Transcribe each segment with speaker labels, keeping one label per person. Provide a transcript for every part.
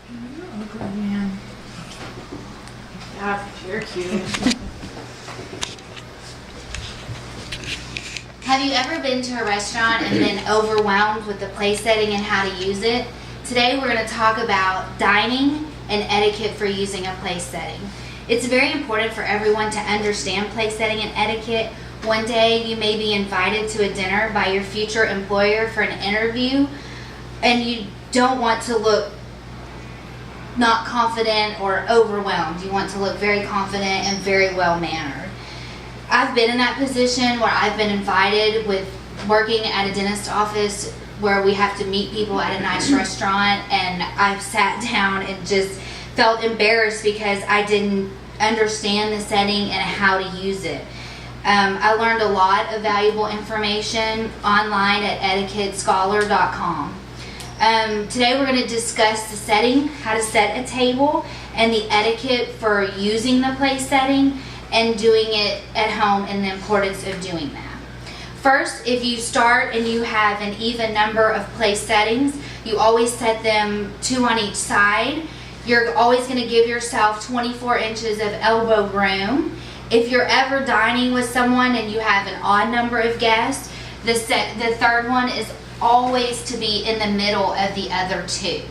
Speaker 1: Oh, good man.
Speaker 2: Yeah, you're cute.
Speaker 3: Have you ever been to a restaurant and been overwhelmed with the place setting and how to use it? Today we're going to talk about dining and etiquette for using a place setting. It's very important for everyone to understand place setting and etiquette. One day you may be invited to a dinner by your future employer for an interview, and you don't want to look not confident or overwhelmed. You want to look very confident and very well mannered. I've been in that position where I've been invited with working at a dentist office where we have to meet people at a nice restaurant, and I've sat down and just felt embarrassed because I didn't understand the setting and how to use it. I learned a lot of valuable information online at etiquettescholar.com. Today we're going to discuss the setting, how to set a table, and the etiquette for using the place setting and doing it at home and the importance of doing that. First, if you start and you have an even number of place settings, you always set them 2 on each side. You're always going to give yourself 24 inches of elbow room. If you're ever dining with someone and you have an odd number of guests, the third one is always to be in the middle of the other two.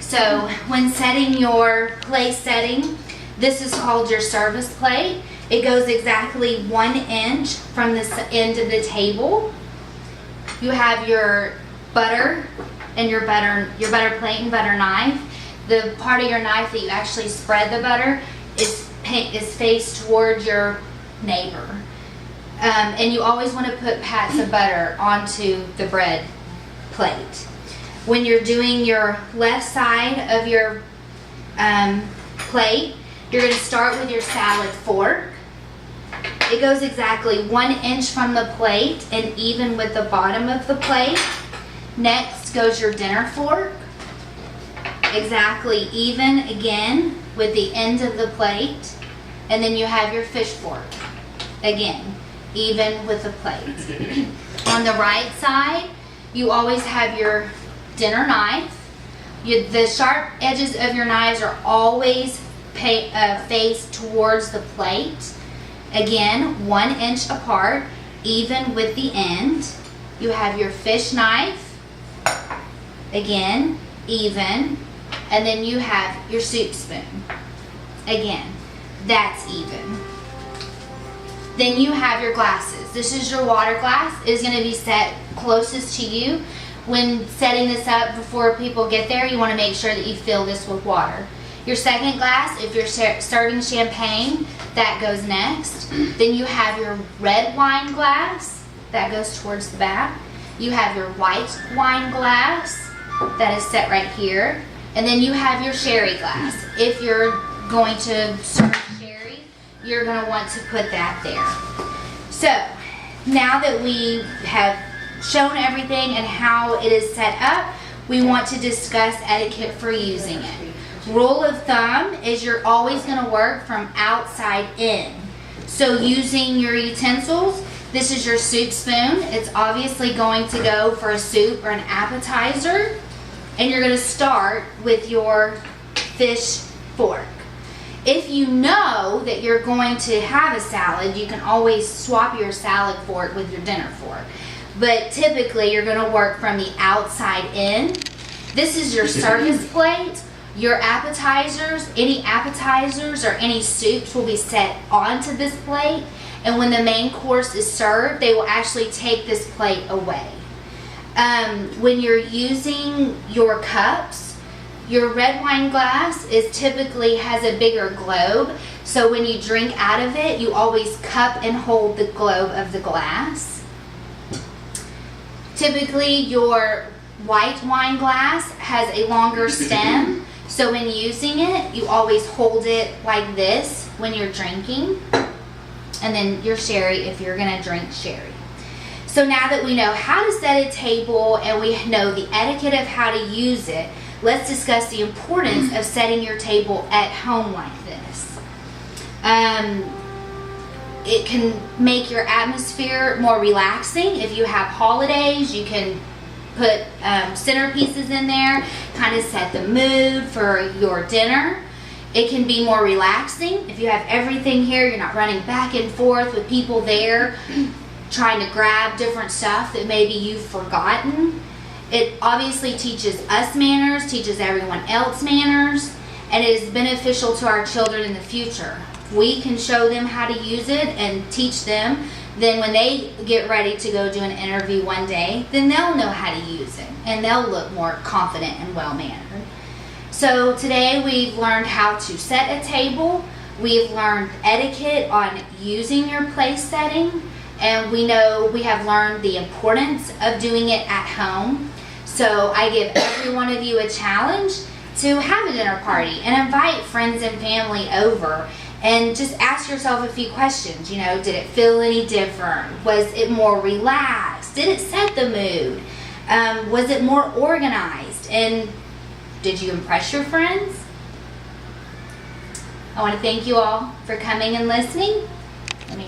Speaker 3: So when setting your place setting, this is called your service plate. It goes exactly 1 inch from the end of the table. You have your butter and your butter plate and butter knife. The part of your knife that you actually spread the butter is faced toward your neighbor. And you always want to put pats of butter onto the bread plate. When you're doing your left side of your plate, you're going to start with your salad fork. It goes exactly 1 inch from the plate and even with the bottom of the plate. Next goes your dinner fork. Exactly even again with the end of the plate. And then you have your fish fork. Again, even with the plate. On the right side, you always have your dinner knife. The sharp edges of your knives are always faced towards the plate. Again, 1 inch apart, even with the end. You have your fish knife. Again, even. And then you have your soup spoon. Again, that's even. Then you have your glasses. This is your water glass. It is going to be set closest to you. When setting this up before people get there, you want to make sure that you fill this with water. Your second glass, if you're serving champagne, that goes next. Then you have your red wine glass. That goes towards the back. You have your white wine glass. That is set right here. And then you have your sherry glass. If you're going to serve sherry, you're going to want to put that there. So, now that we have shown everything and how it is set up, we want to discuss etiquette for using it. Rule of thumb is you're always going to work from outside in. So using your utensils, this is your soup spoon. It's obviously going to go for a soup or an appetizer. And you're going to start with your fish fork. If you know that you're going to have a salad, you can always swap your salad fork with your dinner fork. But typically you're going to work from the outside in. This is your service plate. Your appetizers, any appetizers or any soups will be set onto this plate. And when the main course is served, they will actually take this plate away. When you're using your cups, your red wine glass typically has a bigger globe. So when you drink out of it, you always cup and hold the globe of the glass. Typically your white wine glass has a longer stem. So when using it, you always hold it like this when you're drinking. And then your sherry if you're going to drink sherry. So now that we know how to set a table and we know the etiquette of how to use it, let's discuss the importance of setting your table at home like this. It can make your atmosphere more relaxing. If you have holidays, you can put centerpieces in there, kind of set the mood for your dinner. It can be more relaxing if you have everything here. You're not running back and forth with people there trying to grab different stuff that maybe you've forgotten. It obviously teaches us manners, teaches everyone else manners, and it is beneficial to our children in the future. We can show them how to use it and teach them. Then when they get ready to go do an interview one day, then they'll know how to use it and they'll look more confident and well-mannered. So today we've learned how to set a table. We've learned etiquette on using your place setting. And we know we have learned the importance of doing it at home. So I give every one of you a challenge to have a dinner party and invite friends and family over and just ask yourself a few questions. You know, did it feel any different? Was it more relaxed? Did it set the mood? Was it more organized? And did you impress your friends? I want to thank you all for coming and listening. Let me